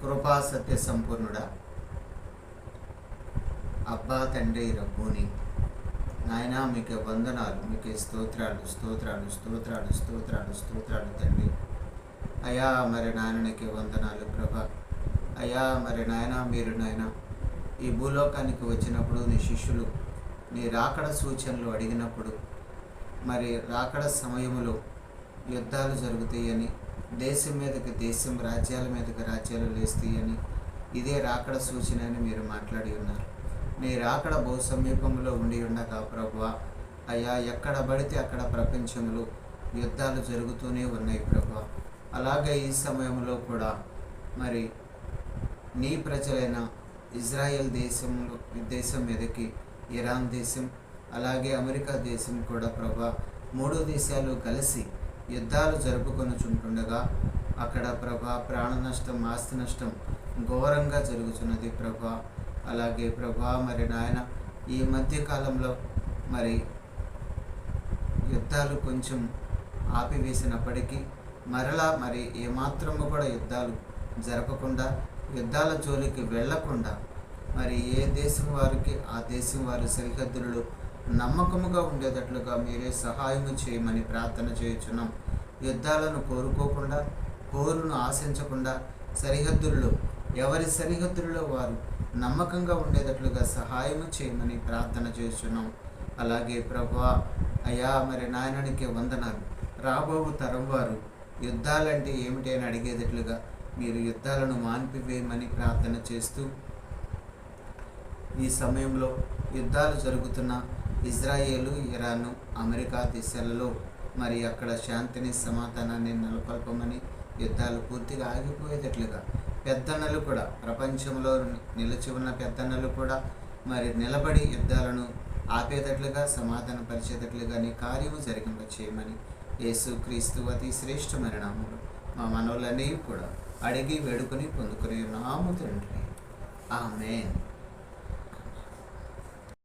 కృపా సత్య సంపూర్ణుడా, అబ్బా తండ్రి రబ్బూని నాయనా, మీకు వందనాలు, మీకు స్తోత్రాలు స్తోత్రాలు స్తోత్రాలు స్తోత్రాలు స్తోత్రాలు తండ్రి. అయ్యా మరి నాయనకి వందనాలు ప్రభా. అయ్యా మరి నాయన, మీరు నాయన ఈ భూలోకానికి వచ్చినప్పుడు నీ శిష్యులు నీ రాకడ సూచనలు అడిగినప్పుడు, మరి రాకడ సమయంలో యుద్ధాలు జరుగుతాయని, దేశం మీదకి దేశం, రాజ్యాల మీదకి రాజ్యాలు లేస్తాయని, ఇదే రాకడ సూచన అని మీరు మాట్లాడి ఉన్నారు. నీ రాకడ బహు సమీపంలో ఉండి ఉండగా ప్రభువా, అయ్యా ఎక్కడ పడితే అక్కడ ప్రపంచంలో యుద్ధాలు జరుగుతూనే ఉన్నాయి ప్రభువా. అలాగే ఈ సమయంలో కూడా మరి నీ ప్రజలైన ఇజ్రాయెల్ దేశం మీదకి ఇరాన్ దేశం, అలాగే అమెరికా దేశం కూడా ప్రభా, 3 దేశాలు కలిసి యుద్ధాలు జరుపుకొనుచుంటుండగా అక్కడ ప్రభా ప్రాణ నష్టం, ఆస్తి నష్టం ఘోరంగా జరుగుతున్నది ప్రభా. అలాగే ప్రభా మరి నాయన, ఈ మధ్యకాలంలో మరి యుద్ధాలు కొంచెం ఆపివేసినప్పటికీ మరలా మరి ఏమాత్రము కూడా యుద్ధాలు జరపకుండా, యుద్ధాల జోలికి వెళ్లకుండా, మరి ఏ దేశం వారికి ఆ దేశం వారి సరిహద్దులలో నమ్మకముగా ఉండేటట్లుగా మీరే సహాయము చేయమని ప్రార్థన చేయుచున్నాం. యుద్ధాలను కోరుకోకుండా, పోరును ఆశించకుండా, సరిహద్దుల్లో ఎవరి సరిహద్దులలో వారు నమ్మకంగా ఉండేటట్లుగా సహాయము చేయమని ప్రార్థన చేస్తున్నాం. అలాగే ప్రభువా, అయ్యా మరి నాయననికి వందనాలు. రాబో తరం వారు యుద్ధాలంటే ఏమిటి అని అడిగేటట్లుగా మీరు యుద్ధాలను మాన్పివేయమని ప్రార్థన చేస్తూ, ఈ సమయంలో యుద్ధాలు జరుగుతున్న ఇజ్రాయేలు, ఇరాను, అమెరికా దేశాలలో మరి అక్కడ శాంతిని, సమాధానాన్ని నెలకొల్పమని, యుద్ధాలు పూర్తిగా ఆగిపోయేటట్లుగా పెద్దన్నలు కూడా, ప్రపంచంలో నిలిచి ఉన్న పెద్దన్నలు కూడా మరి నిలబడి యుద్ధాలను ఆపేటట్లుగా, సమాధానపరిచేటట్లుగా నీ కార్యము జరిగింప చేయమని యేసుక్రీస్తు అతి శ్రేష్టమైన నామములో మా మనవులన్నీ కూడా అడిగి వేడుకొని పొందుకుని ఉన్నాము తండ్రి. ఆమేన్.